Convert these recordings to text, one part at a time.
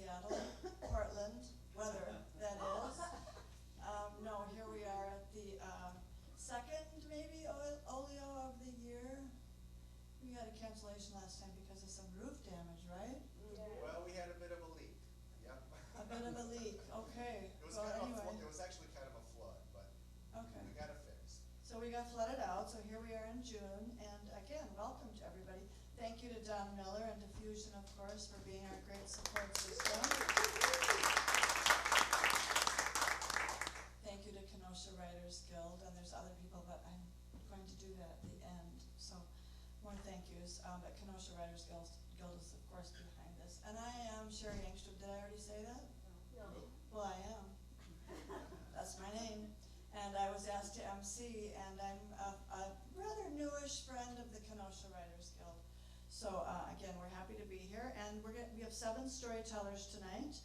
Seattle, Portland, weather, that is. No, here we are at the second, maybe, Olio of the year. We had a cancellation last time because of some roof damage, right? Well, we had a bit of a leak. Yep. A bit of a leak, okay. It was Well, anyway. it was actually kind of a flood, but Okay. we got it fixed. So we got flooded out, so here we are in June, and again, welcome to everybody. Thank you to Don Miller and to Fusion, of course, for being our great support system. Thank you to Kenosha Writers Guild, and there's other people, but I'm going to do that at the end. So more thank yous. But Kenosha Writers Guild is, of course, behind this. And I am Sherry Engstrom. Did I already say that? No. Well, I am. That's my name. And I was asked to MC, and I'm a rather newish friend of the Kenosha Writers Guild. So again, we're happy to be here, and we have 7 storytellers tonight.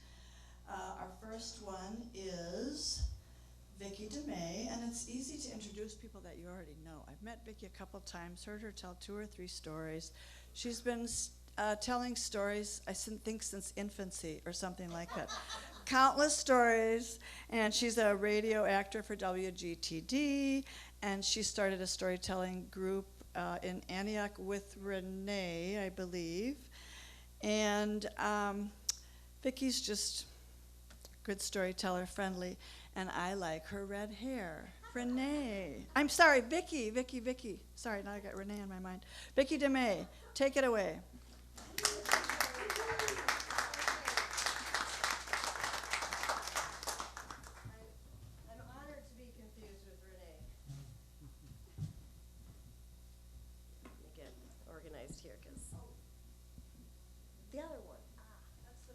Our first one is Viki Dumez, and it's easy to introduce people that you already know. I've met Viki a couple times, heard her tell 2 or 3 stories. She's been telling stories, I think, since infancy or something like that. Countless stories, and she's a radio actor for WGTD, and she started a storytelling group in Antioch with Rene, I believe. And Vicky's just good storyteller, friendly, and I like her red hair. Rene. I'm sorry, Viki. Sorry, now I got Rene in my mind. Viki Dumez, take it away. I'm honored to be confused with Rene. Let me get organized here, because the other one. That's the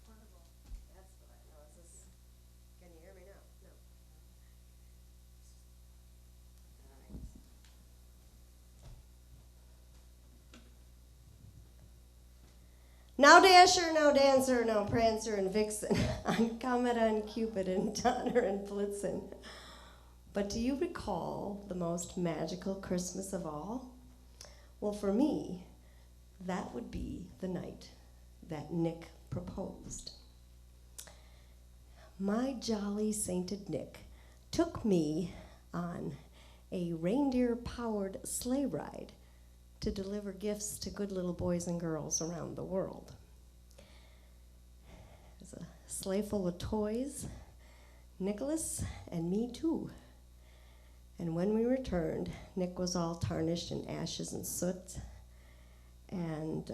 portable. That's what I know. Is this? Can you hear me now? No. All right. Now Dasher, now Dancer, now Prancer and Vixen, on Comet, on Cupid, and Donner and Blitzen. But do you recall the most magical Christmas of all? Well, for me, that would be the night that Nick proposed. My jolly sainted Nick took me on a reindeer-powered sleigh ride to deliver gifts to good little boys and girls around the world. It was a sleigh full of toys, Nicholas and me too. And when we returned, Nick was all tarnished in ashes and soot, and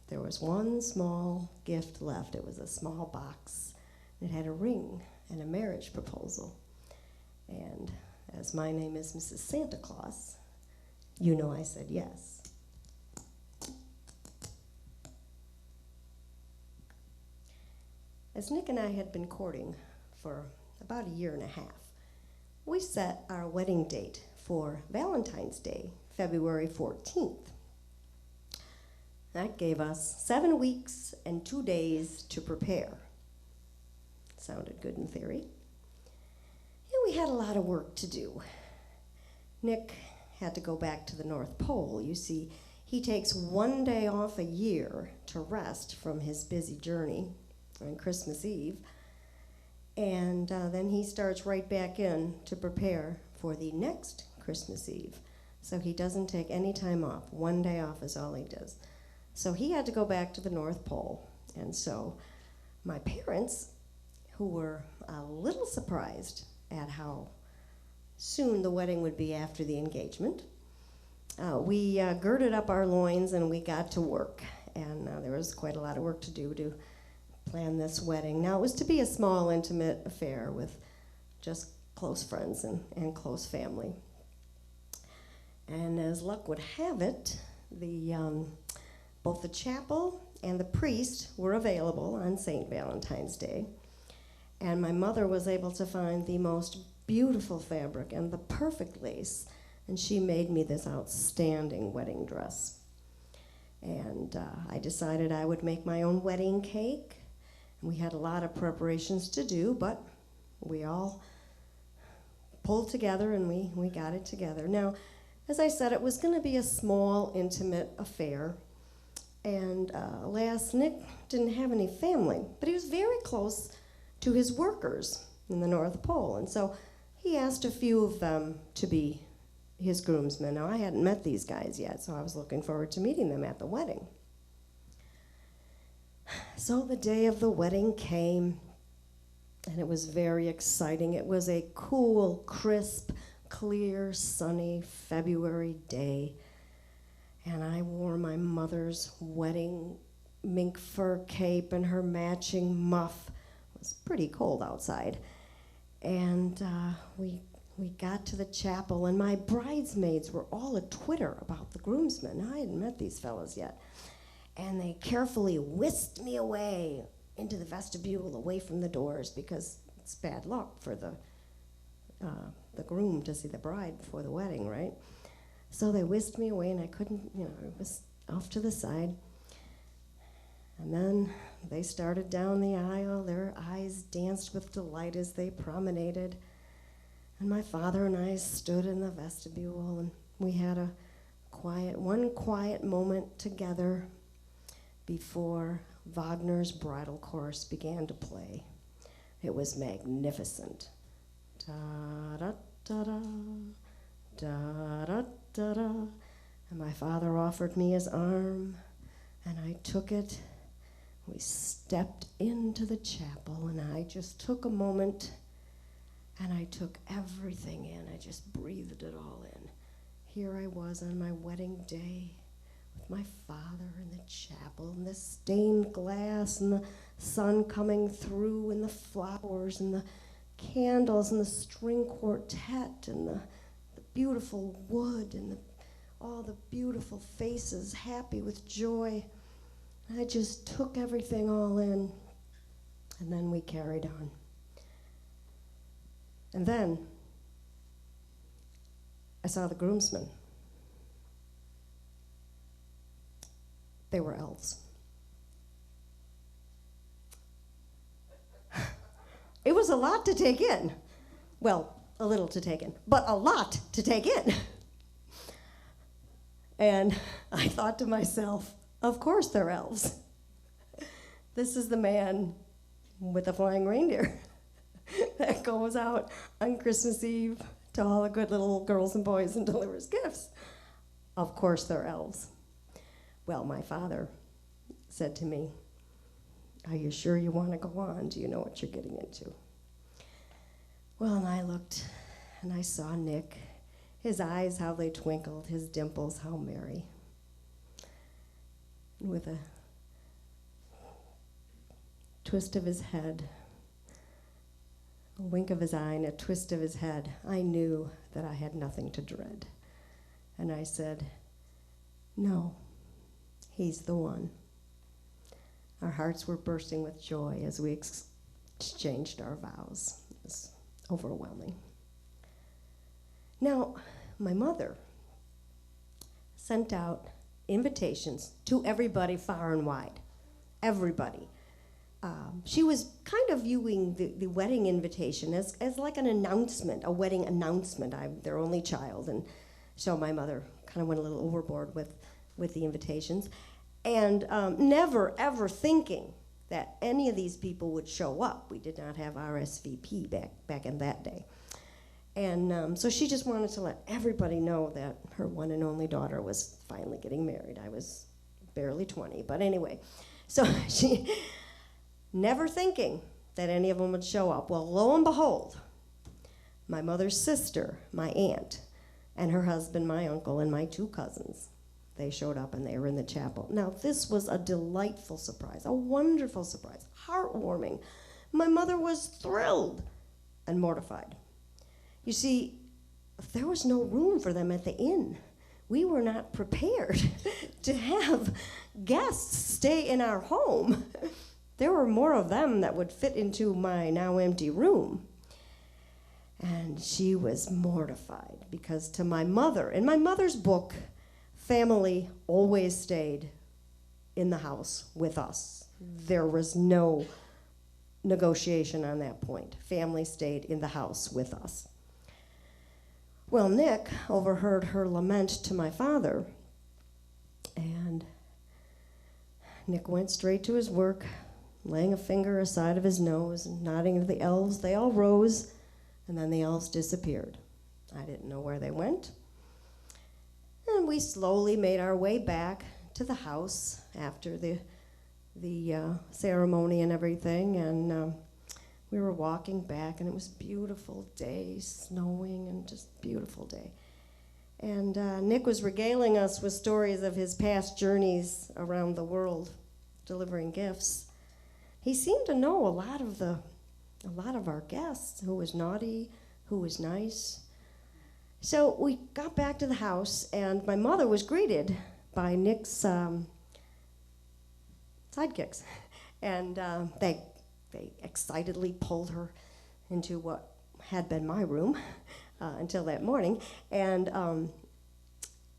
there was one small gift left. It was a small box. It had a ring and a marriage proposal. And as my name is Mrs. Santa Claus, you know I said yes. As Nick and I had been courting for about a year and a half, we set our wedding date for Valentine's Day, February 14th. That gave us 7 weeks and 2 days to prepare. Sounded good in theory. And we had a lot of work to do. Nick had to go back to the North Pole. You see, he takes 1 day off a year to rest from his busy journey on Christmas Eve, and then he starts right back in to prepare for the next Christmas Eve. So he doesn't take any time off. 1 day off is all he does. So he had to go back to the North Pole, and so my parents, who were a little surprised at how soon the wedding would be after the engagement, we girded up our loins and we got to work. And there was quite a lot of work to do to plan this wedding. Now, it was to be a small, intimate affair with just close friends and close family. And as luck would have it, both the chapel and the priest were available on St. Valentine's Day. And my mother was able to find the most beautiful fabric and the perfect lace, and she made me this outstanding wedding dress. And I decided I would make my own wedding cake. And we had a lot of preparations to do, but we all pulled together and we got it together. Now, as I said, it was going to be a small, intimate affair. And alas, Nick didn't have any family, but he was very close to his workers in the North Pole. And so he asked a few of them to be his groomsmen. Now, I hadn't met these guys yet, so I was looking forward to meeting them at the wedding. So the day of the wedding came, and it was very exciting. It was a cool, crisp, clear, sunny February day, and I wore my mother's wedding mink fur cape and her matching muff. It was pretty cold outside. And we got to the chapel, and my bridesmaids were all a-twitter about the groomsmen. I hadn't met these fellas yet. And they carefully whisked me away into the vestibule, away from the doors, because it's bad luck for the groom to see the bride before the wedding, right? So they whisked me away, and I couldn't, I was off to the side. And then they started down the aisle. Their eyes danced with delight as they promenaded. And my father and I stood in the vestibule, and we had one quiet moment together before Wagner's bridal chorus began to play. It was magnificent. Da-da-da-da, da-da-da-da. And my father offered me his arm, and I took it. We stepped into the chapel, and I just took a moment, and I took everything in. I just breathed it all in. Here I was on my wedding day with my father in the chapel, and the stained glass, and the sun coming through, and the flowers, and the candles, and the string quartet, and the beautiful wood, and all the beautiful faces happy with joy. I just took everything all in, and then we carried on. And then I saw the groomsmen. They were elves. It was a lot to take in. Well, a little to take in, but a lot to take in. And I thought to myself, of course they're elves. This is the man with the flying reindeer that goes out on Christmas Eve to all the good little girls and boys and delivers gifts. Of course they're elves. Well, my father said to me, "Are you sure you want to go on? Do you know what you're getting into?" Well, and I looked, and I saw Nick. His eyes, how they twinkled, his dimples, how merry. With a twist of his head, a wink of his eye, and a twist of his head, I knew that I had nothing to dread. And I said, "No, he's the one." Our hearts were bursting with joy as we exchanged our vows. It was overwhelming. Now, my mother sent out invitations to everybody far and wide, everybody. She was kind of viewing the wedding invitation as like an announcement, a wedding announcement. I'm their only child, and so my mother kind of went a little overboard with the invitations, and never ever thinking that any of these people would show up. We did not have RSVP back in that day. And so she just wanted to let everybody know that her one and only daughter was finally getting married. I was barely 20, but anyway. So she, never thinking that any of them would show up. Well, lo and behold, my mother's sister, my aunt, and her husband, my uncle, and my two cousins, they showed up and they were in the chapel. Now, this was a delightful surprise, a wonderful surprise, heartwarming. My mother was thrilled and mortified. You see, there was no room for them at the inn. We were not prepared to have guests stay in our home. There were more of them that would fit into my now empty room. And she was mortified because to my mother, in my mother's book, family always stayed in the house with us. There was no negotiation on that point. Family stayed in the house with us. Well, Nick overheard her lament to my father, and Nick went straight to his work, laying a finger aside of his nose and nodding to the elves. They all rose, and then the elves disappeared. I didn't know where they went. And we slowly made our way back to the house after the ceremony and everything, and we were walking back, and it was a beautiful day, snowing, and just beautiful day. And Nick was regaling us with stories of his past journeys around the world, delivering gifts. He seemed to know a lot of our guests, who was naughty, who was nice. So we got back to the house, and my mother was greeted by Nick's sidekicks, and they excitedly pulled her into what had been my room until that morning, and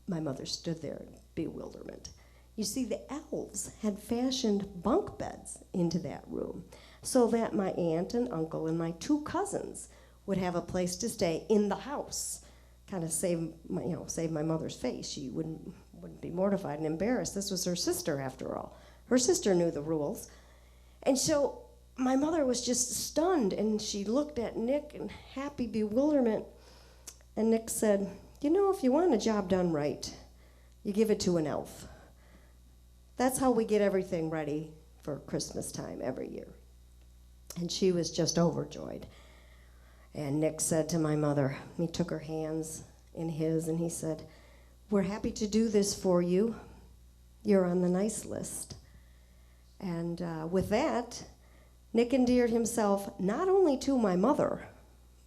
my mother stood there in bewilderment. You see, the elves had fashioned bunk beds into that room so that my aunt and uncle and my 2 cousins would have a place to stay in the house. Kind of save my mother's face. She wouldn't be mortified and embarrassed. This was her sister, after all. Her sister knew the rules. And so my mother was just stunned, and she looked at Nick in happy bewilderment. And Nick said, "You know, if you want a job done right, you give it to an elf. That's how we get everything ready for Christmas time every year." And she was just overjoyed. And Nick said to my mother, he took her hands in his, and he said, "We're happy to do this for you. You're on the nice list." And with that, Nick endeared himself not only to my mother,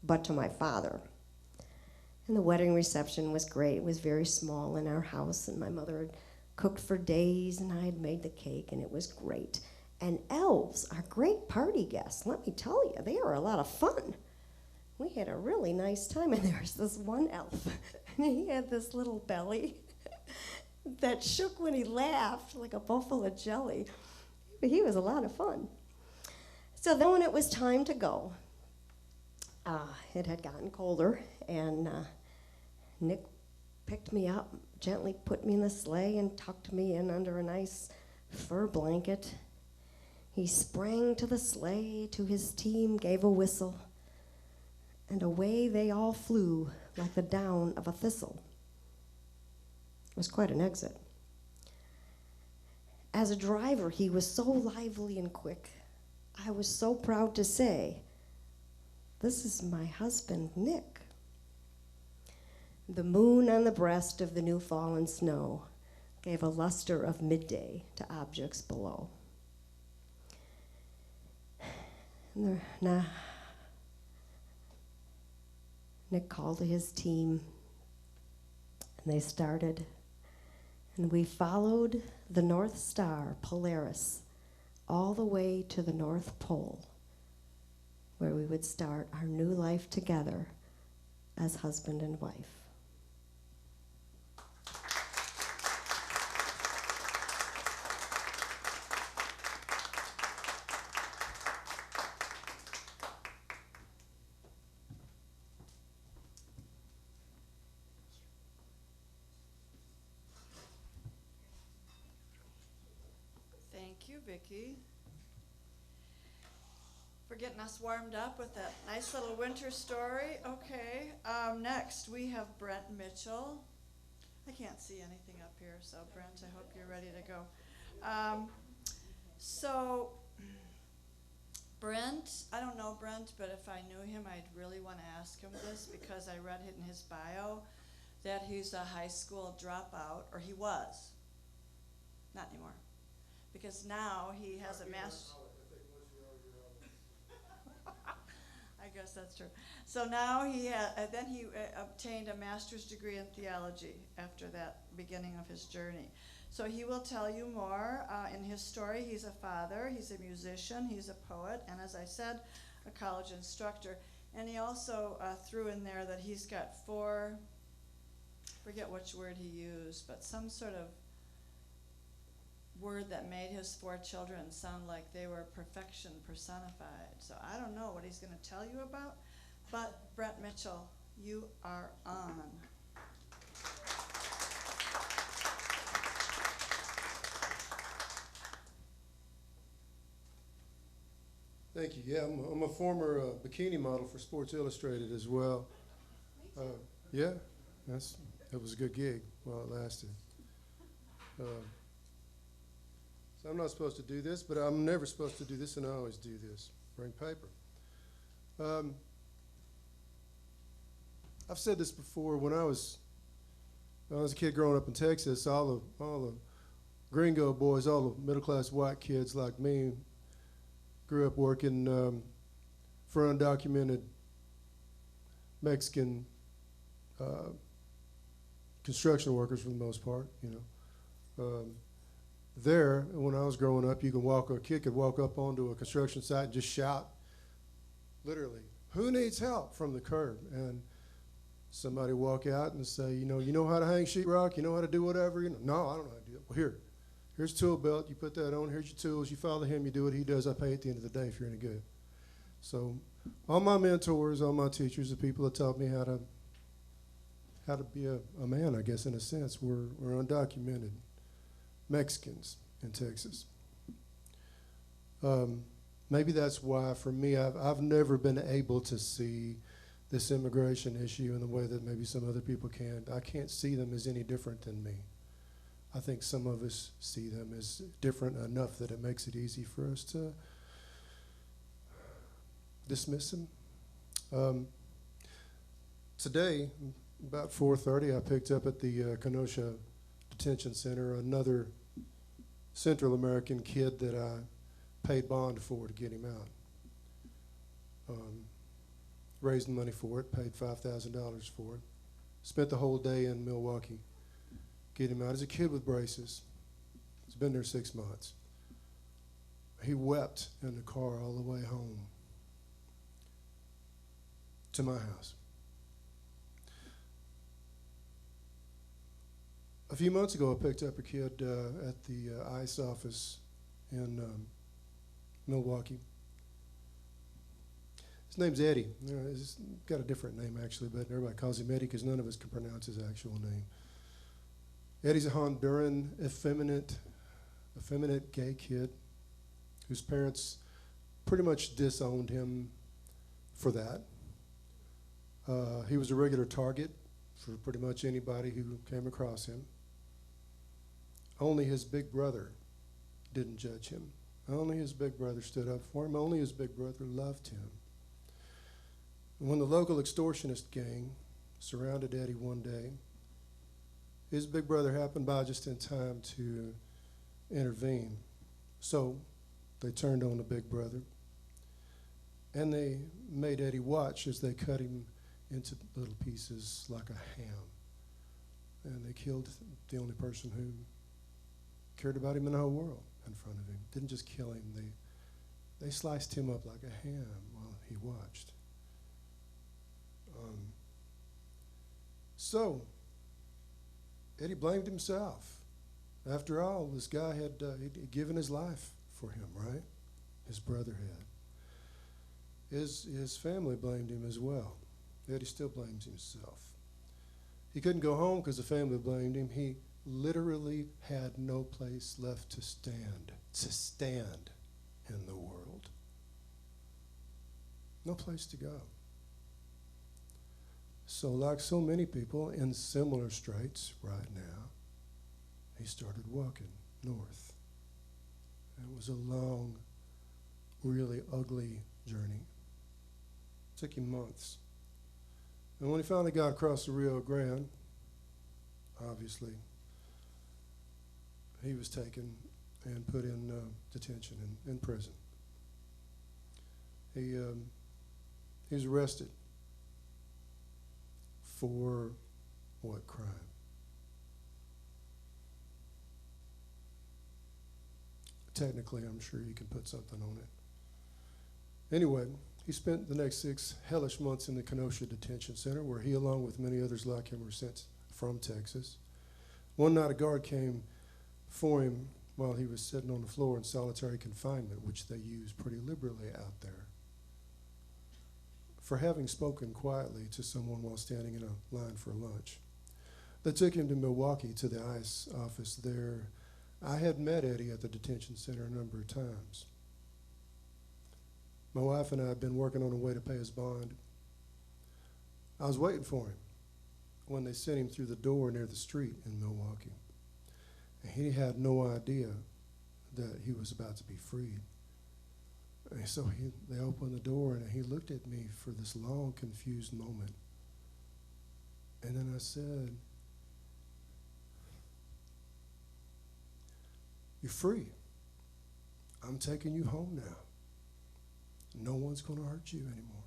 but to my father. And the wedding reception was great. It was very small in our house, and my mother had cooked for days, and I had made the cake, and it was great. And elves are great party guests. Let me tell you, they are a lot of fun. We had a really nice time, and there was this one elf, and he had this little belly that shook when he laughed like a bowl full of jelly. But he was a lot of fun. So then when it was time to go, it had gotten colder, and Nick picked me up, gently put me in the sleigh, and tucked me in under a nice fur blanket. He sprang to the sleigh, to his team, gave a whistle, and away they all flew like the down of a thistle. It was quite an exit. As a driver, he was so lively and quick. I was so proud to say, "This is my husband, Nick." The moon on the breast of the new fallen snow gave a luster of midday to objects below. Nick called to his team, and they started, and we followed the North Star, Polaris, all the way to the North Pole, where we would start our new life together as husband and wife. Thank you, Viki, for getting us warmed up with that nice little winter story. Okay, next we have Brent Mitchell. I can't see anything up here, so Brent, I hope you're ready to go. So Brent, I don't know Brent, but if I knew him, I'd really want to ask him this, because I read it in his bio that he's a high school dropout, or he was, not anymore. Because now he has a master's. I guess that's true. So now he obtained a master's degree in theology after that beginning of his journey. So he will tell you more in his story. He's a father, he's a musician, he's a poet, and as I said, a college instructor. And he also threw in there that he's got 4, forget which word he used, but some sort of word that made his 4 children sound like they were perfection personified. So I don't know what he's going to tell you about, but Brent Mitchell, you are on. Thank you. Yeah, I'm a former bikini model for Sports Illustrated as well. Yeah, it was a good gig while it lasted. So I'm not supposed to do this, but I'm never supposed to do this, and I always do this. Bring paper. I've said this before. When I was a kid growing up in Texas, all the gringo boys, all the middle-class white kids like me, grew up working for undocumented Mexican construction workers for the most part, you know. There, when I was growing up, a kid could walk up onto a construction site and just shout, literally, "Who needs help?" from the curb. And somebody walk out and say, you know how to hang sheetrock? You know how to do whatever? No, I don't know how to do it. Well, here's a tool belt. You put that on. Here's your tools. You follow him. You do what he does. I pay at the end of the day if you're any good. So all my mentors, all my teachers, the people that taught me how to be a man, I guess, in a sense, were undocumented Mexicans in Texas. Maybe that's why, for me, I've never been able to see this immigration issue in the way that maybe some other people can. I can't see them as any different than me. I think some of us see them as different enough that it makes it easy for us to dismiss them. Today, about 4:30, I picked up at the Kenosha Detention Center another Central American kid that I paid bond for to get him out. Raised money for it, paid $5,000 for it. Spent the whole day in Milwaukee getting him out. He's a kid with braces. He's been there 6 months. He wept in the car all the way home to my house. A few months ago, I picked up a kid at the ICE office in Milwaukee. His name's Eddie. He's got a different name, actually, but everybody calls him Eddie because none of us can pronounce his actual name. Eddie's a Honduran, effeminate gay kid whose parents pretty much disowned him for that. He was a regular target for pretty much anybody who came across him. Only his big brother didn't judge him. Only his big brother stood up for him. Only his big brother loved him. When the local extortionist gang surrounded Eddie one day, his big brother happened by just in time to intervene. So they turned on the big brother, and they made Eddie watch as they cut him into little pieces like a ham. And they killed the only person who cared about him in the whole world in front of him. Didn't just kill him, they sliced him up like a ham while he watched. So Eddie blamed himself. After all, this guy had he'd given his life for him, right? His brother had. His family blamed him as well. Eddie still blames himself. He couldn't go home because the family blamed him. He literally had no place left to stand in the world. No place to go. So like so many people in similar straits right now, he started walking north. It was a long, really ugly journey. It took him months. And when he finally got across the Rio Grande, obviously, he was taken and put in detention, in prison. He was arrested. For what crime? Technically, I'm sure you can put something on it. Anyway, he spent the next 6 hellish months in the Kenosha Detention Center, where he, along with many others like him, were sent from Texas. One night, a guard came for him while he was sitting on the floor in solitary confinement, which they use pretty liberally out there, for having spoken quietly to someone while standing in a line for lunch. They took him to Milwaukee to the ICE office there. I had met Eddie at the detention center a number of times. My wife and I had been working on a way to pay his bond. I was waiting for him when they sent him through the door near the street in Milwaukee. And he had no idea that he was about to be freed. And so they opened the door, and he looked at me for this long, confused moment. And then I said, "You're free. I'm taking you home now. No one's going to hurt you anymore."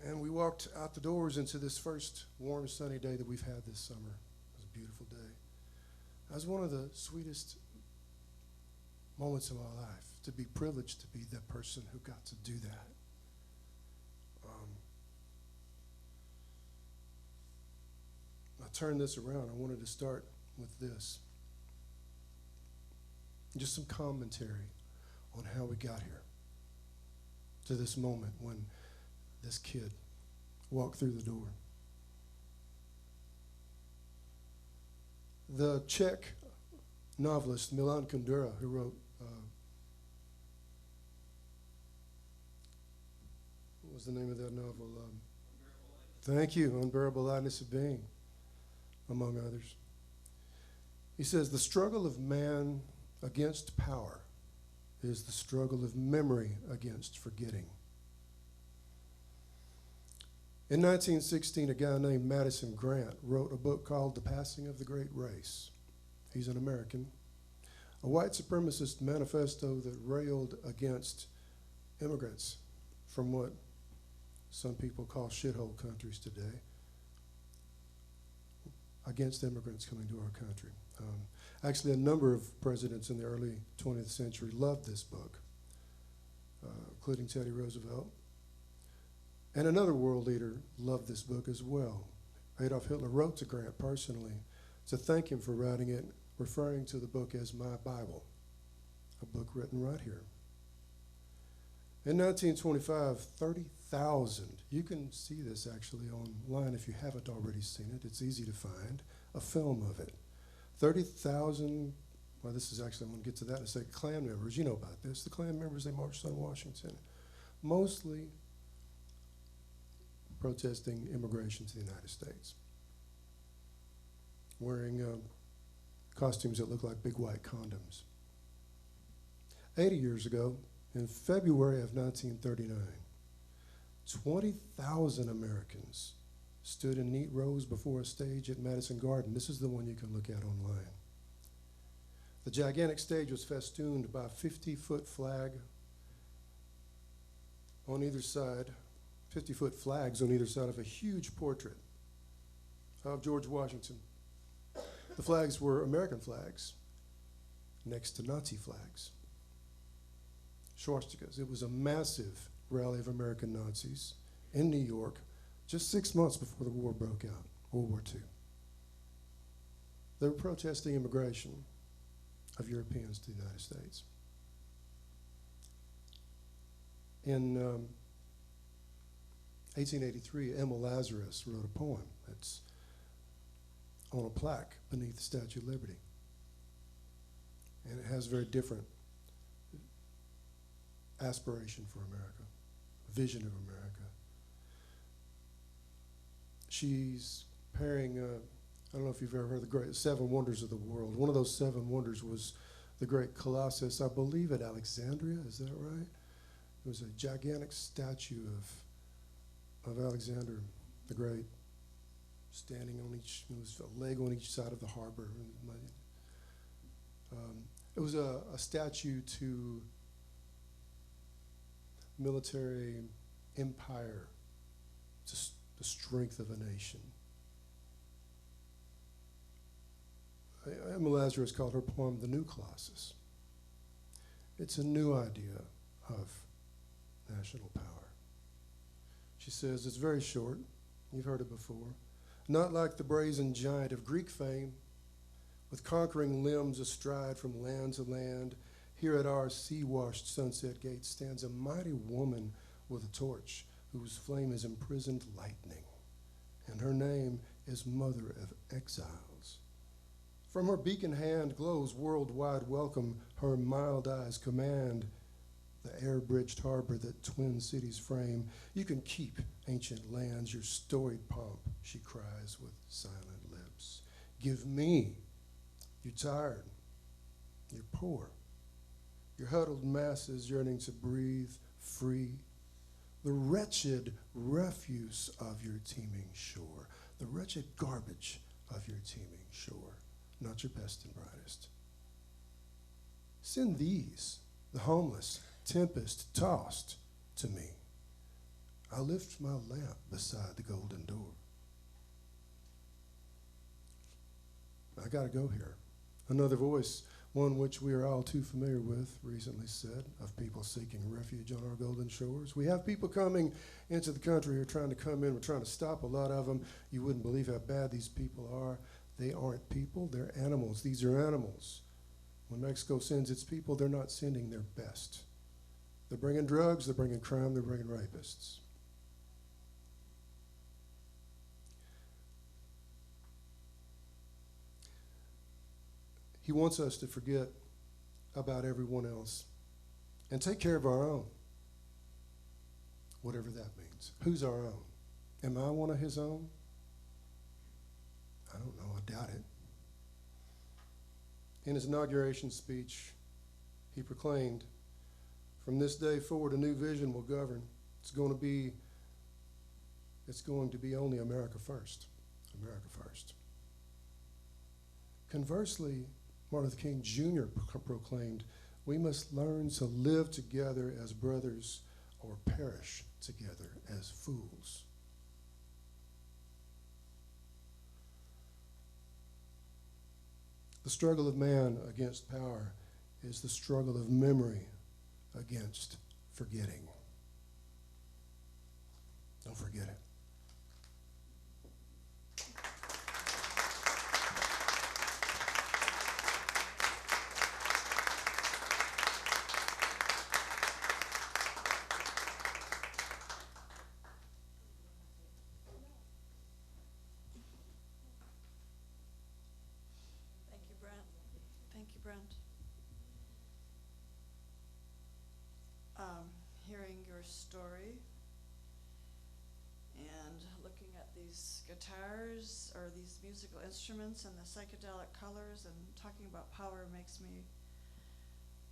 And we walked out the doors into this first warm, sunny day that we've had this summer. It was a beautiful day. That was one of the sweetest moments of my life, to be privileged to be that person who got to do that. I turned this around. I wanted to start with this. Just some commentary on how we got here, to this moment when this kid walked through the door. The Czech novelist Milan Kundera, who wrote, what was the name of that novel? Thank you, Unbearable Lightness of Being, among others. He says, "The struggle of man against power is the struggle of memory against forgetting." In 1916, a guy named Madison Grant wrote a book called The Passing of the Great Race. He's an American. A white supremacist manifesto that railed against immigrants from what some people call shithole countries today, against immigrants coming to our country. Actually, a number of presidents in the early 20th century loved this book, including Teddy Roosevelt. And another world leader loved this book as well. Adolf Hitler wrote to Grant personally to thank him for writing it, referring to the book as my Bible, a book written right here. In 1925, 30,000, you can see this actually online if you haven't already seen it. It's easy to find a film of it. 30,000, well, this is actually, I'm going to get to that in a second, Klan members. You know about this. The Klan members, they marched on Washington, mostly protesting immigration to the United States, wearing costumes that look like big white condoms. 80 years ago, in February of 1939, 20,000 Americans stood in neat rows before a stage at Madison Garden. This is the one you can look at online. The gigantic stage was festooned by a 50-foot flag on either side, 50-foot flags on either side of a huge portrait of George Washington. The flags were American flags next to Nazi flags, swastikas. It was a massive rally of American Nazis in New York just 6 months before the war broke out, World War II. They were protesting immigration of Europeans to the United States. In 1883, Emma Lazarus wrote a poem that's on a plaque beneath the Statue of Liberty. And it has a very different aspiration for America, vision of America. She's pairing, I don't know if you've ever heard of the great 7 wonders of the world. One of those 7 wonders was the great Colossus, I believe at Alexandria, is that right? It was a gigantic statue of Alexander the Great, standing on each, it was a leg on each side of the harbor. It was a statue to military empire, to the strength of a nation. Emma Lazarus called her poem The New Colossus. It's a new idea of national power. She says, it's very short, you've heard it before. Not like the brazen giant of Greek fame, with conquering limbs astride from land to land, here at our sea-washed sunset gate stands a mighty woman with a torch, whose flame is imprisoned lightning, and her name is Mother of Exiles. From her beacon hand glows worldwide welcome, her mild eyes command the air-bridged harbor that twin cities frame. You can keep ancient lands, your storied pomp, she cries with silent lips. Give me. You're tired. You're poor. Your huddled masses yearning to breathe free. The wretched refuse of your teeming shore. The wretched garbage of your teeming shore. Not your best and brightest. Send these, the homeless, tempest-tossed, to me. I'll lift my lamp beside the golden door. I gotta go here. Another voice, one which we are all too familiar with, recently said, of people seeking refuge on our golden shores. We have people coming into the country who are trying to come in. We're trying to stop a lot of them. You wouldn't believe how bad these people are. They aren't people, they're animals. These are animals. When Mexico sends its people, they're not sending their best. They're bringing drugs, they're bringing crime, they're bringing rapists. He wants us to forget about everyone else and take care of our own, whatever that means. Who's our own? Am I one of his own? I don't know, I doubt it. In his inauguration speech, he proclaimed, from this day forward, a new vision will govern. It's going to be only America first. America first. Conversely, Martin Luther King Jr. proclaimed, we must learn to live together as brothers or perish together as fools. The struggle of man against power is the struggle of memory against forgetting. Don't forget it. Thank you, Brent. Thank you, Brent. Hearing your story and looking at these guitars or these musical instruments and the psychedelic colors and talking about power makes me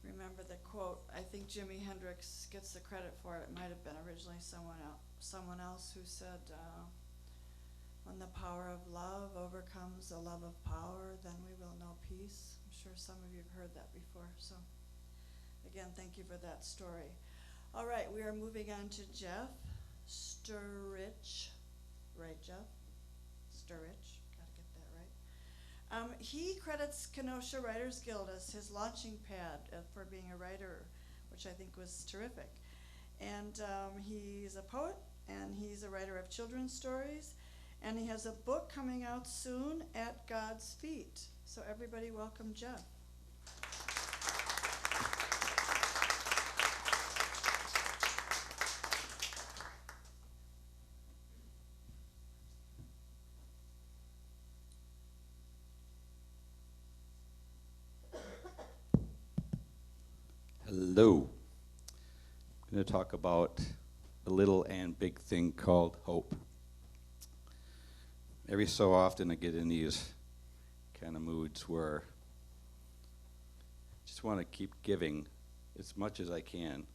remember the quote. I think Jimi Hendrix gets the credit for it. It might have been originally someone else who said, when the power of love overcomes the love of power, then we will know peace. I'm sure some of you have heard that before. So again, thank you for that story. All right, we are moving on to Jeff Sturycz. Right, Jeff? Sturycz, gotta get that right. He credits Kenosha Writers Guild as his launching pad for being a writer, which I think was terrific. And he's a poet, and he's a writer of children's stories, and he has a book coming out soon, At God's Feet. So everybody welcome Jeff. Hello. I'm going to talk about a little and big thing called hope. Every so often I get in these kind of moods where I just want to keep giving as much as I can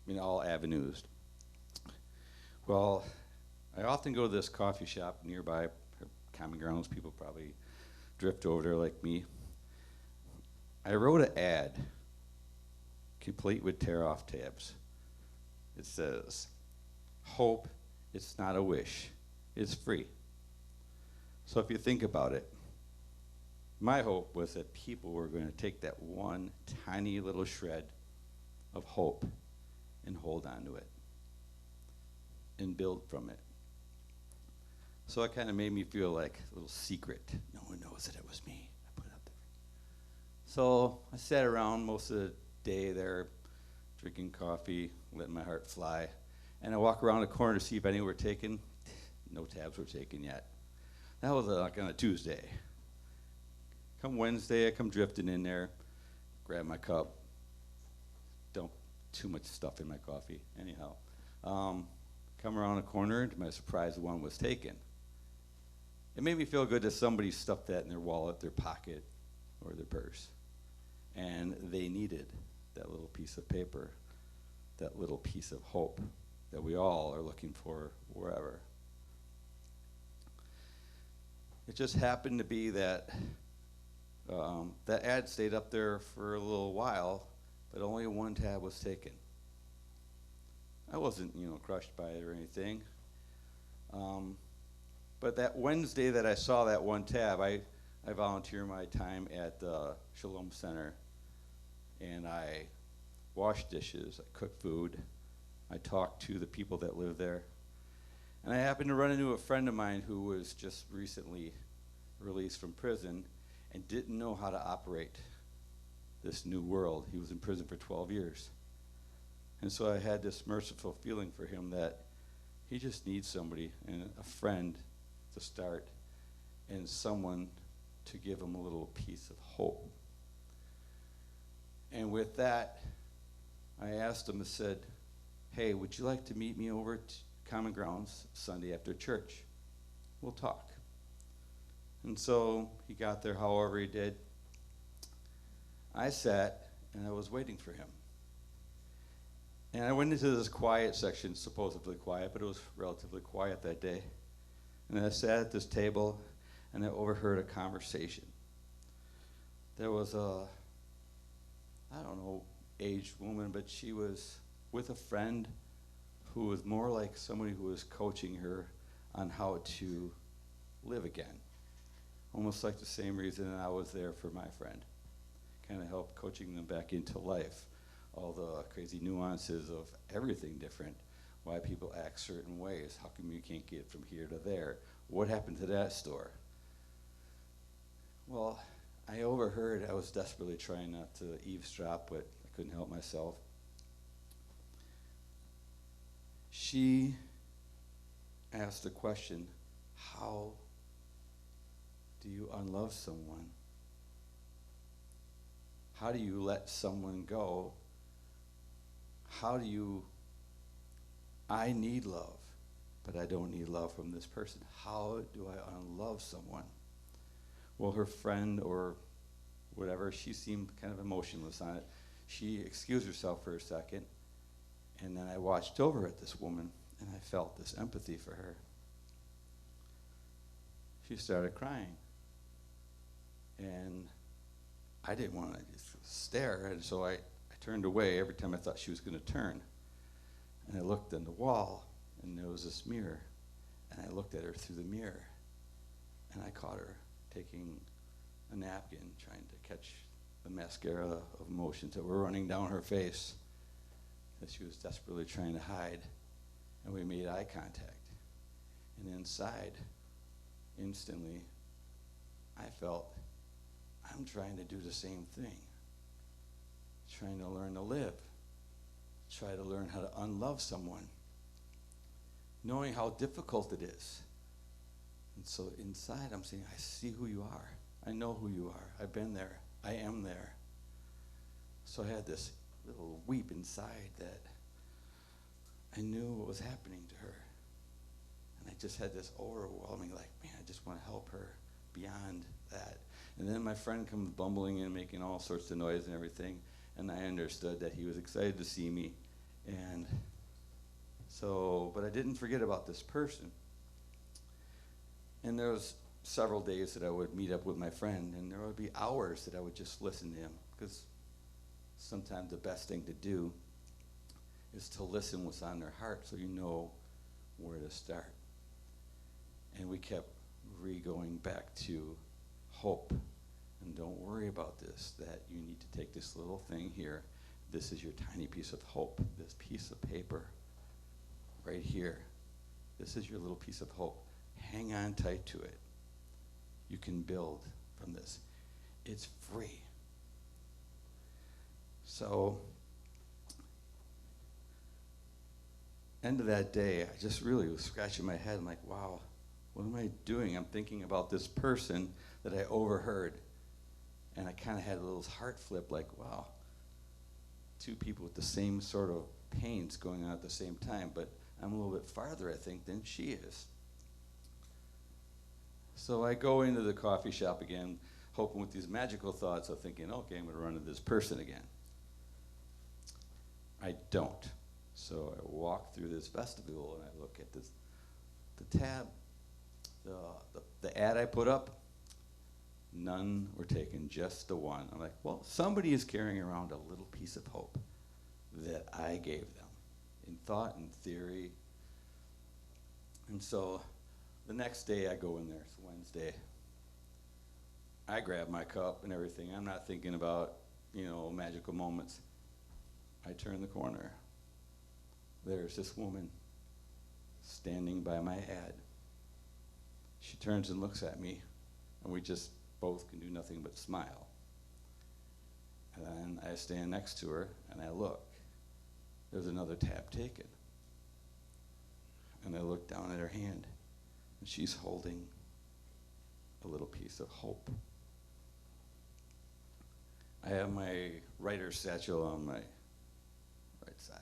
in all avenues. Well, I often go to this coffee shop nearby, Common Grounds. People probably drift over there like me. I wrote an ad, complete with tear-off tabs. It says, hope, it's not a wish, it's free. So if you think about it, my hope was that people were going to take that one tiny little shred of hope and hold on to it and build from it. So it kind of made me feel like a little secret. No one knows that it was me. I put it up there. So I sat around most of the day there, drinking coffee, letting my heart fly. And I walk around the corner to see if any were taken. No tabs were taken yet. That was like on a Tuesday. Come Wednesday, I come drifting in there, grab my cup, dump too much stuff in my coffee. Anyhow, come around a corner, and to my surprise, one was taken. It made me feel good that somebody stuffed that in their wallet, their pocket, or their purse. And they needed that little piece of paper, that little piece of hope that we all are looking for wherever. It just happened to be that that ad stayed up there for a little while, but only one tab was taken. I wasn't, crushed by it or anything. But that Wednesday that I saw that one tab, I volunteer my time at the Shalom Center, and I wash dishes, I cook food, I talk to the people that live there. And I happened to run into a friend of mine who was just recently released from prison and didn't know how to operate this new world. He was in prison for 12 years. And so I had this merciful feeling for him that he just needs somebody, and a friend to start, and someone to give him a little piece of hope. And with that, I asked him, I said, hey, would you like to meet me over at Common Grounds Sunday after church? We'll talk. And so he got there however he did. I sat and I was waiting for him. And I went into this quiet section, supposedly quiet, but it was relatively quiet that day. And I sat at this table and I overheard a conversation. There was a, I don't know, aged woman, but she was with a friend who was more like somebody who was coaching her on how to live again. Almost like the same reason I was there for my friend. Kind of help coaching them back into life. All the crazy nuances of everything different. Why people act certain ways. How come you can't get from here to there? What happened to that store? Well, I overheard, I was desperately trying not to eavesdrop, but I couldn't help myself. She asked the question, how do you unlove someone? How do you let someone go? How do you, I need love, but I don't need love from this person. How do I unlove someone? Well, her friend or whatever, she seemed kind of emotionless on it. She excused herself for a second, and then I watched over at this woman, and I felt this empathy for her. She started crying, and I didn't want to just stare, and so I turned away every time I thought she was going to turn. And I looked in the wall, and there was this mirror, and I looked at her through the mirror, and I caught her taking a napkin, trying to catch the mascara of emotions that were running down her face that she was desperately trying to hide. And we made eye contact. And inside, instantly, I felt, I'm trying to do the same thing. Trying to learn to live. Try to learn how to unlove someone. Knowing how difficult it is. And so inside I'm saying, I see who you are. I know who you are. I've been there. I am there. So I had this little weep inside that I knew what was happening to her. And I just had this overwhelming, like, man, I just want to help her beyond that. And then my friend comes bumbling in, making all sorts of noise and everything. And I understood that he was excited to see me. And so, but I didn't forget about this person. And there was several days that I would meet up with my friend, and there would be hours that I would just listen to him, because sometimes the best thing to do is to listen what's on their heart so you know where to start. And we kept going back to hope. And don't worry about this, that you need to take this little thing here. This is your tiny piece of hope, this piece of paper right here. This is your little piece of hope. Hang on tight to it. You can build from this. It's free. So, end of that day, I just really was scratching my head. I'm like, wow, what am I doing? I'm thinking about this person that I overheard. And I kind of had a little heart flip, like, wow, two people with the same sort of pains going on at the same time, but I'm a little bit farther, I think, than she is. So I go into the coffee shop again, hoping with these magical thoughts of thinking, okay, I'm going to run into this person again. I don't. So I walk through this vestibule and I look at this, the tab, the ad I put up. None were taken, just the one. I'm like, well, somebody is carrying around a little piece of hope that I gave them in thought and theory. And so the next day I go in there, it's Wednesday. I grab my cup and everything. I'm not thinking about, magical moments. I turn the corner. There's this woman standing by my ad. She turns and looks at me, and we just both can do nothing but smile. And then I stand next to her, and I look. There's another tab taken. And I look down at her hand, and she's holding a little piece of hope. I have my writer's satchel on my right side.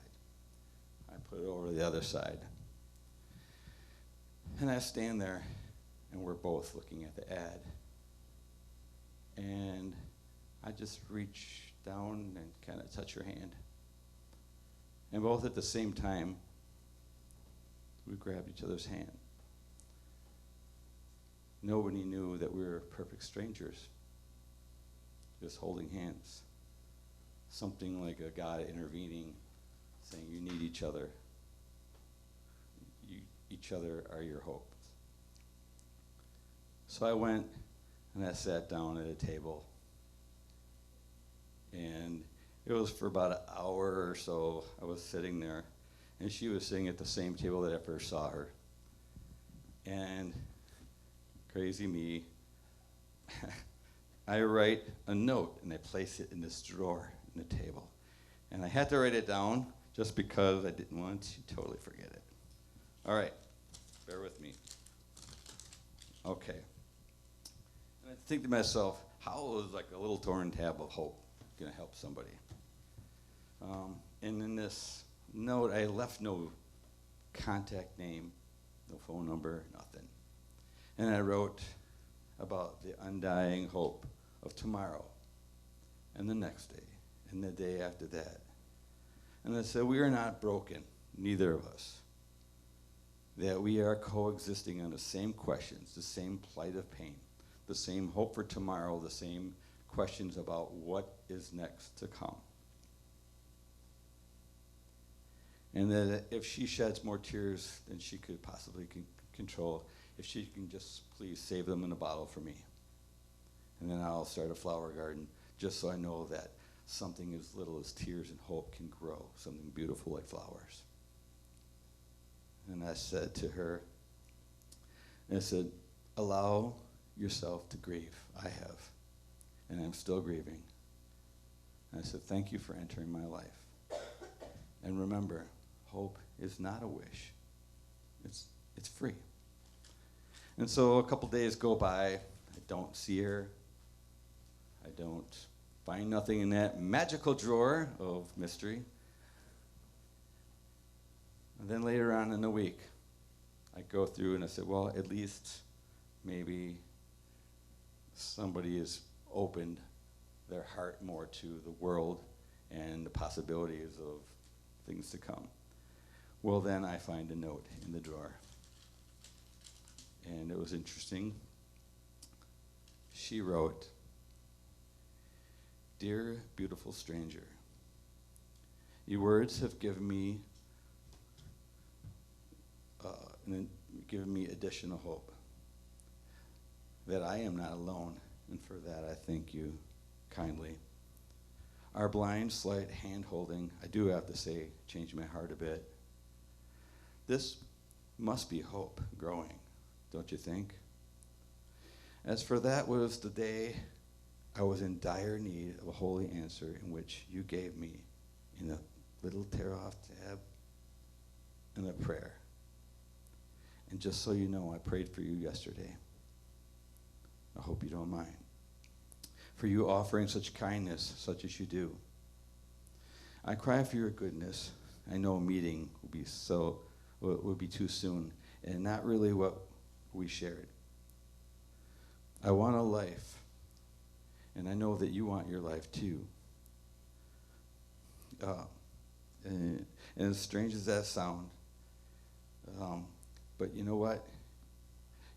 I put it over the other side. And I stand there, and we're both looking at the ad. And I just reach down and kind of touch her hand. And both at the same time, we grabbed each other's hand. Nobody knew that we were perfect strangers, just holding hands. Something like a God intervening, saying you need each other. Each other are your hope. So I went and I sat down at a table. And it was for about an hour or so I was sitting there. And she was sitting at the same table that I first saw her. And crazy me, I write a note and I place it in this drawer in the table. And I had to write it down just because I didn't want to totally forget it. All right, bear with me. Okay. And I think to myself, how is like a little torn tab of hope going to help somebody? And in this note, I left no contact name, no phone number, nothing. And I wrote about the undying hope of tomorrow and the next day and the day after that. And I said, we are not broken, neither of us. That we are coexisting on the same questions, the same plight of pain, the same hope for tomorrow, the same questions about what is next to come. And that if she sheds more tears than she could possibly control, if she can just please save them in a bottle for me. And then I'll start a flower garden just so I know that something as little as tears and hope can grow, something beautiful like flowers. And I said to her, I said, allow yourself to grieve. I have, and I'm still grieving. And I said, thank you for entering my life. And remember, hope is not a wish. It's free. And so a couple days go by. I don't see her. I don't find nothing in that magical drawer of mystery. And then later on in the week, I go through and I said, well, at least maybe somebody has opened their heart more to the world and the possibilities of things to come. Well, then I find a note in the drawer. And it was interesting. She wrote, "Dear beautiful stranger, your words have given me additional hope that I am not alone, and for that I thank you kindly. Our blind, slight hand-holding, I do have to say, changed my heart a bit. This must be hope growing, don't you think? As for that was the day I was in dire need of a holy answer in which you gave me in a little tear-off tab and a prayer. And just so you know, I prayed for you yesterday. I hope you don't mind. For you offering such kindness, such as you do. I cry for your goodness. I know a meeting would be too soon, and not really what we shared. I want a life, and I know that you want your life too. And as strange as that sound, but you know what?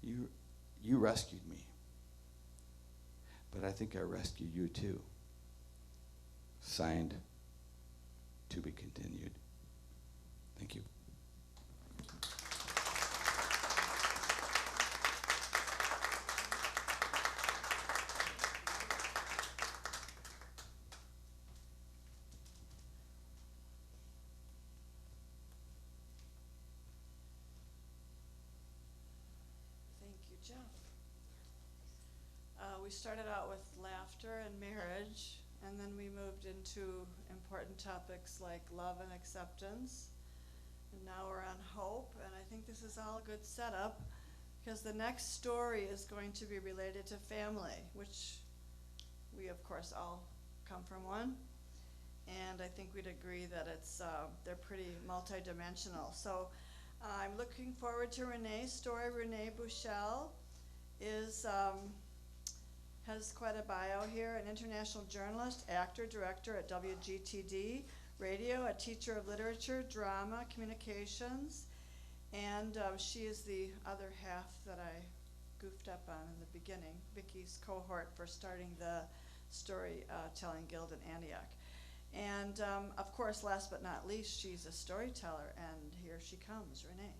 You rescued me, but I think I rescued you too. Signed, to be continued. Thank you. Thank you, Jeff. We started out with laughter and marriage, and then we moved into important topics like love and acceptance. And now we're on hope, and I think this is all a good setup because the next story is going to be related to family, which we of course all come from one. And I think we'd agree that they're pretty multidimensional. So I'm looking forward to Rene's story. Rene Bushelle has quite a bio here, an international journalist, actor, director at WGTD Radio, a teacher of literature, drama, communications, and she is the other half that I goofed up on in the beginning, Viki's cohort for starting the storytelling guild in Antioch. And of course, last but not least, she's a storyteller, and here she comes, Rene.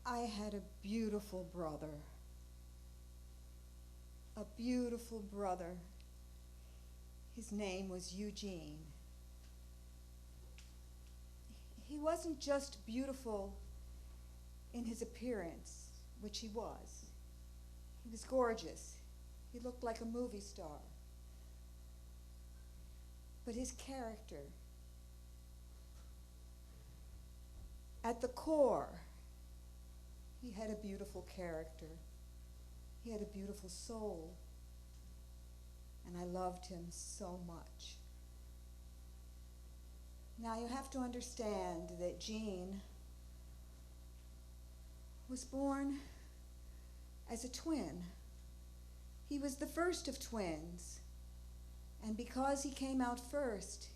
I had a beautiful brother. A beautiful brother. His name was Eugene. He wasn't just beautiful in his appearance, which he was. He was gorgeous. He looked like a movie star. But his character, at the core, he had a beautiful character. He had a beautiful soul. And I loved him so much. Now you have to understand that Gene was born as a twin. He was the first of twins. And because he came out first,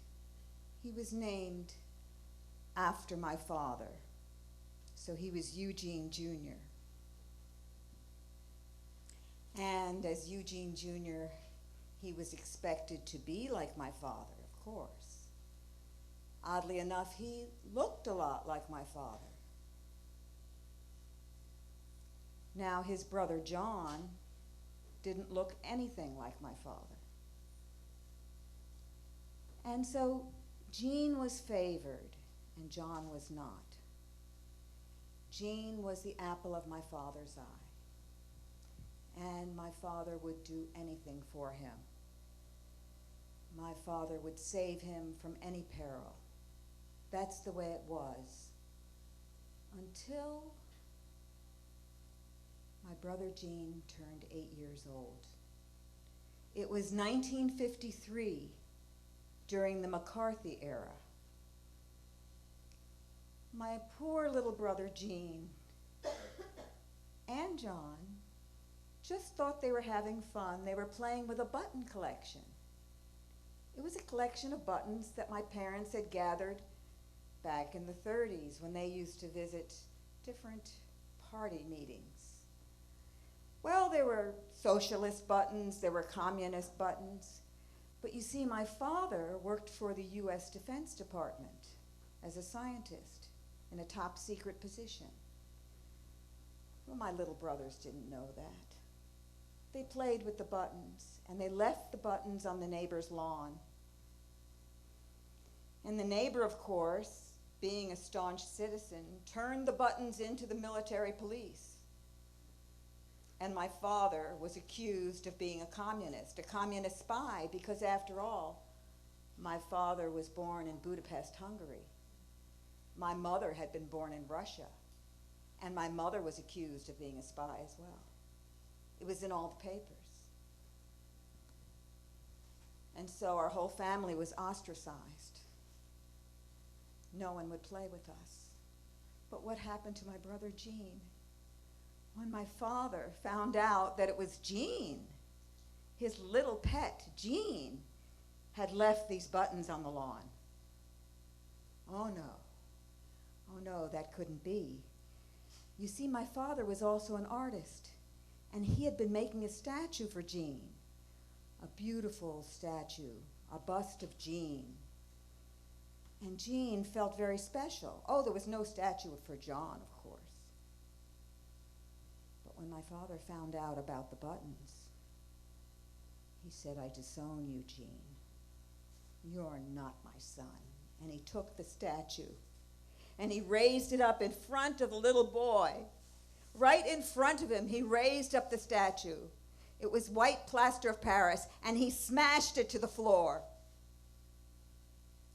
he was named after my father. So he was Eugene Jr. And as Eugene Jr., he was expected to be like my father, of course. Oddly enough, he looked a lot like my father. Now, his brother John didn't look anything like my father. And so Gene was favored, and John was not. Gene was the apple of my father's eye, and my father would do anything for him. My father would save him from any peril. That's the way it was, until my brother Gene turned 8 years old. It was 1953, during the McCarthy era. My poor little brother Gene and John just thought they were having fun. They were playing with a button collection. It was a collection of buttons that my parents had gathered back in the 30s when they used to visit different party meetings. Well, there were socialist buttons, there were communist buttons, but you see, my father worked for the U.S. Defense Department as a scientist in a top secret position. Well, my little brothers didn't know that. They played with the buttons, and they left the buttons on the neighbor's lawn. And the neighbor, of course, being a staunch citizen, turned the buttons into the military police. And my father was accused of being a communist spy, because after all, my father was born in Budapest, Hungary. My mother had been born in Russia, and my mother was accused of being a spy as well. It was in all the papers. And so our whole family was ostracized. No one would play with us. But what happened to my brother Gene? When my father found out that it was Gene, his little pet, Gene, had left these buttons on the lawn. Oh no, that couldn't be. You see, my father was also an artist, and he had been making a statue for Gene, a beautiful statue, a bust of Gene. And Gene felt very special. Oh, there was no statue for John, of course. But when my father found out about the buttons, he said, "I disown you, Gene. You're not my son." And he took the statue and he raised it up in front of the little boy. Right in front of him, he raised up the statue. It was white plaster of Paris, and he smashed it to the floor.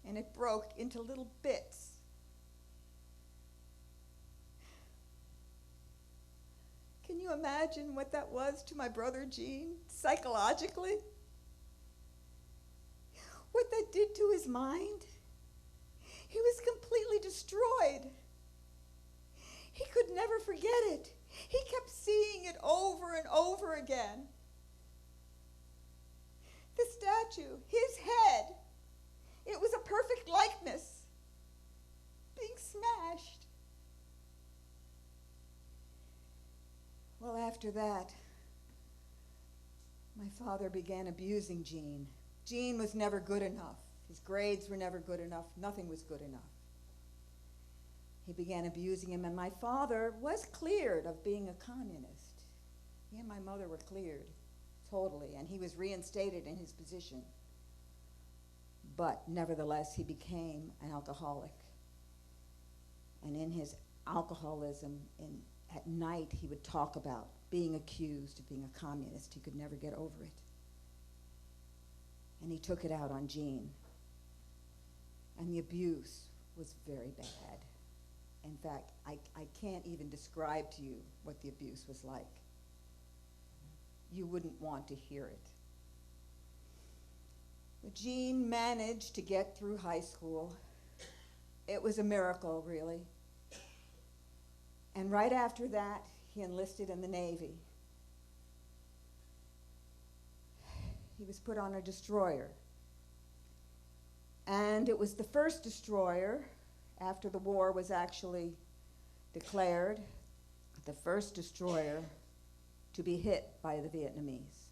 And it broke into little bits. Can you imagine what that was to my brother Gene, psychologically? What that did to his mind? He was completely destroyed. He could never forget it. He kept seeing it over and over again. The statue, his head, it was a perfect likeness, being smashed. Well, after that, my father began abusing Gene. Gene was never good enough. His grades were never good enough. Nothing was good enough. He began abusing him, and my father was cleared of being a communist. He and my mother were cleared totally, and he was reinstated in his position. But nevertheless, he became an alcoholic. And in his alcoholism, at night, he would talk about being accused of being a communist. He could never get over it. And he took it out on Gene. And the abuse was very bad. In fact, I can't even describe to you what the abuse was like. You wouldn't want to hear it. But Gene managed to get through high school. It was a miracle, really. And right after that, he enlisted in the Navy. He was put on a destroyer. And it was the first destroyer, after the war was actually declared, the first destroyer to be hit by the Vietnamese.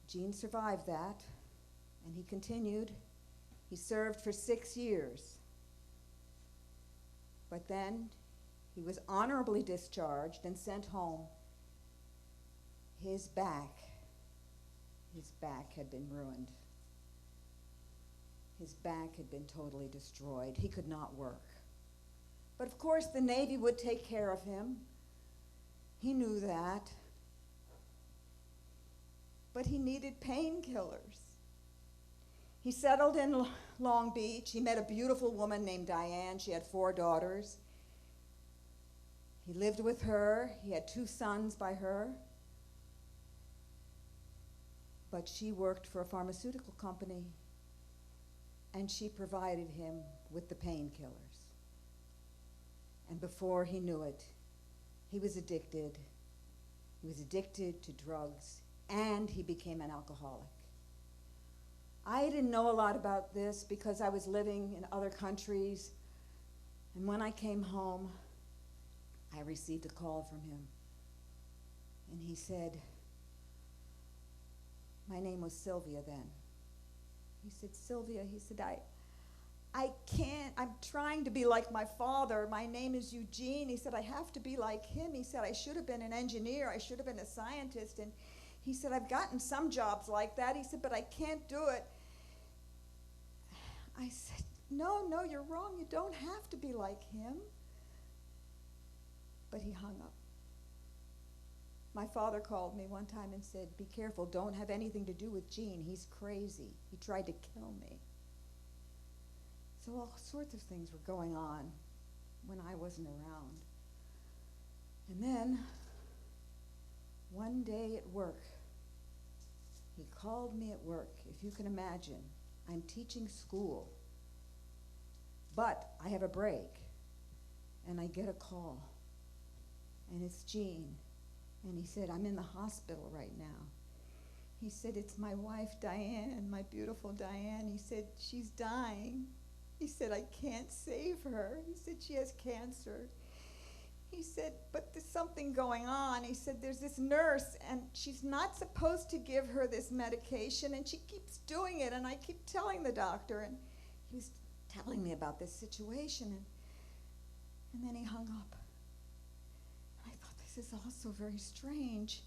Gene survived that, and he continued. He served for 6 years. But then he was honorably discharged and sent home. His back had been ruined. His back had been totally destroyed. He could not work. But of course, the Navy would take care of him. He knew that. But he needed painkillers. He settled in Long Beach. He met a beautiful woman named Diane. She had 4 daughters. He lived with her. He had 2 sons by her. But she worked for a pharmaceutical company, and she provided him with the painkillers. And before he knew it, he was addicted. He was addicted to drugs, and he became an alcoholic. I didn't know a lot about this because I was living in other countries, and when I came home, I received a call from him. And he said, my name was Sylvia then. He said, Sylvia, he said, I can't, I'm trying to be like my father. My name is Eugene. He said, I have to be like him. He said, I should have been an engineer. I should have been a scientist. And he said, I've gotten some jobs like that. He said, but I can't do it. I said, no, you're wrong. You don't have to be like him. But he hung up. My father called me one time and said, be careful, don't have anything to do with Gene. He's crazy. He tried to kill me. So all sorts of things were going on when I wasn't around. And then, one day at work, he called me at work. If you can imagine, I'm teaching school, but I have a break, and I get a call, and it's Gene. And he said, I'm in the hospital right now. He said, it's my wife, Diane, my beautiful Diane. He said, she's dying. He said, I can't save her. He said, she has cancer. He said, but there's something going on. He said, there's this nurse, and she's not supposed to give her this medication, and she keeps doing it, and I keep telling the doctor. And he was telling me about this situation, and then he hung up. This is also very strange.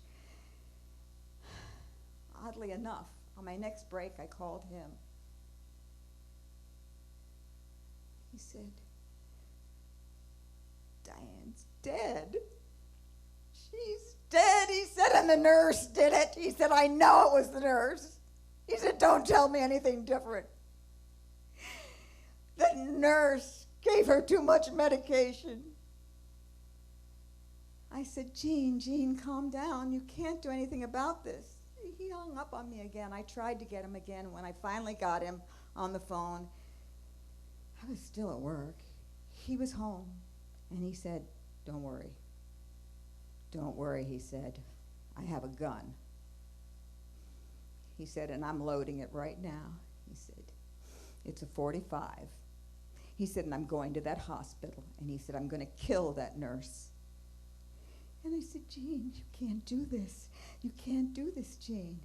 Oddly enough, on my next break, I called him. He said, Diane's dead. She's dead. He said, and the nurse did it. He said, I know it was the nurse. He said, don't tell me anything different. The nurse gave her too much medication. I said, Gene, calm down. You can't do anything about this. He hung up on me again. I tried to get him again. When I finally got him on the phone, I was still at work. He was home, and he said, don't worry. Don't worry, he said. I have a gun. He said, and I'm loading it right now. He said, it's a .45. He said, and I'm going to that hospital. And he said, I'm going to kill that nurse. And I said, Gene, you can't do this. You can't do this, Gene.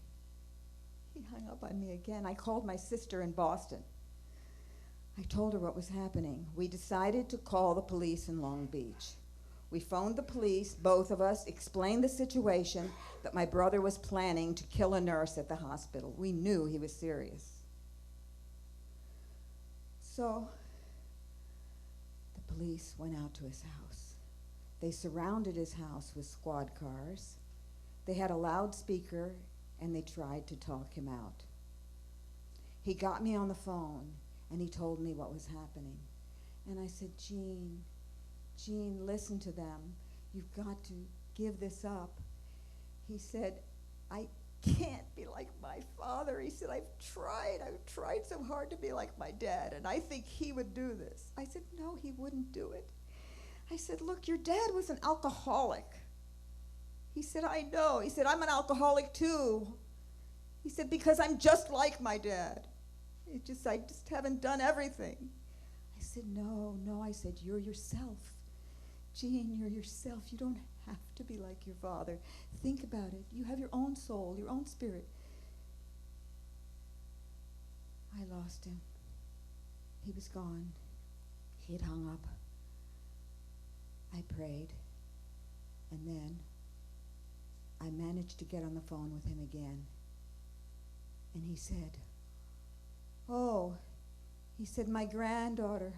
He hung up on me again. I called my sister in Boston. I told her what was happening. We decided to call the police in Long Beach. We phoned the police, both of us, explained the situation, that my brother was planning to kill a nurse at the hospital. We knew he was serious. So the police went out to his house. They surrounded his house with squad cars. They had a loudspeaker, and they tried to talk him out. He got me on the phone, and he told me what was happening. And I said, Gene, listen to them. You've got to give this up. He said, I can't be like my father. He said, I've tried so hard to be like my dad, and I think he would do this. I said, no, he wouldn't do it. I said, look, your dad was an alcoholic. He said, I know. He said, I'm an alcoholic too. He said, because I'm just like my dad. I just haven't done everything. I said, no. I said, you're yourself. Gene, you're yourself. You don't have to be like your father. Think about it. You have your own soul, your own spirit. I lost him. He was gone. He had hung up. I prayed, and then I managed to get on the phone with him again. And he said, he said, my granddaughter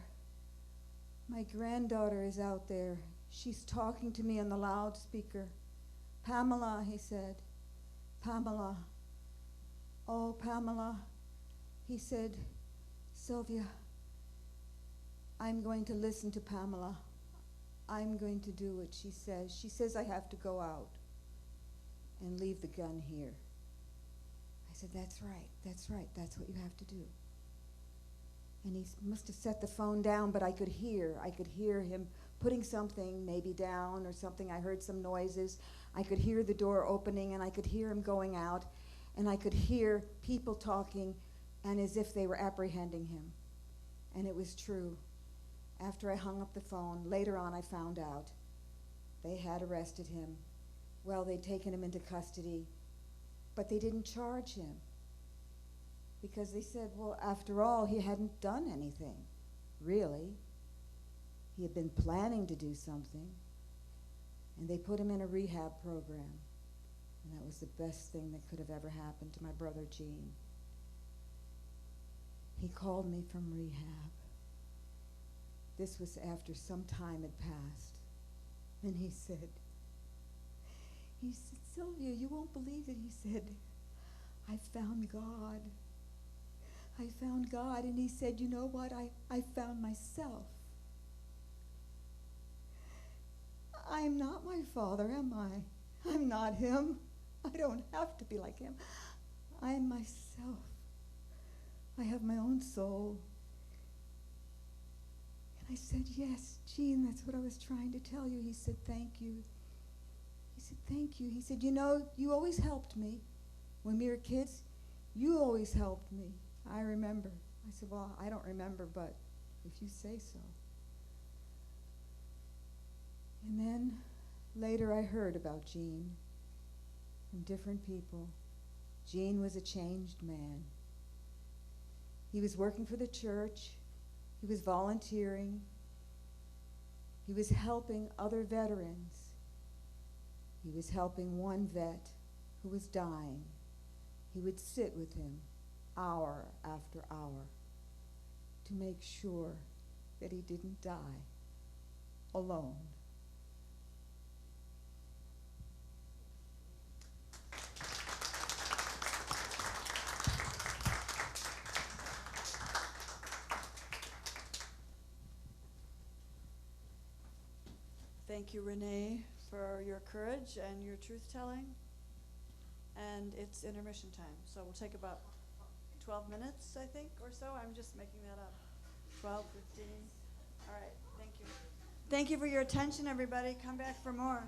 is out there. She's talking to me on the loudspeaker. Pamela, he said, Pamela. Oh, Pamela. He said, Sylvia, I'm going to listen to Pamela. I'm going to do what she says. She says I have to go out and leave the gun here. I said, that's right, that's what you have to do. And he must have set the phone down, but I could hear him putting something maybe down or something. I heard some noises. I could hear the door opening, and I could hear him going out, and I could hear people talking, and as if they were apprehending him. And it was true. After I hung up the phone, later on I found out they had arrested him. Well, they'd taken him into custody, but they didn't charge him because they said, well, after all, he hadn't done anything, really. He had been planning to do something, and they put him in a rehab program, and that was the best thing that could have ever happened to my brother Gene. he called me from rehab. This was after some time had passed. And he said, Sylvia, you won't believe it. He said, I found God. I found God. And he said, you know what? I found myself. I am not my father, am I? I'm not him. I don't have to be like him. I am myself. I have my own soul. And I said, yes, Gene, that's what I was trying to tell you. He said, thank you. He said, thank you. He said, you know, you always helped me. When we were kids, you always helped me. I remember. I said, well, I don't remember, but if you say so. And then later I heard about Gene from different people. Gene was a changed man. He was working for the church. He was volunteering. He was helping other veterans. He was helping one vet who was dying. He would sit with him hour after hour to make sure that he didn't die alone. Thank you, Rene, for your courage and your truth-telling. And it's intermission time, so we'll take about 12 minutes, I think, or so. I'm just making that up. 12, 15. All right, thank you. Thank you for your attention, everybody. Come back for more.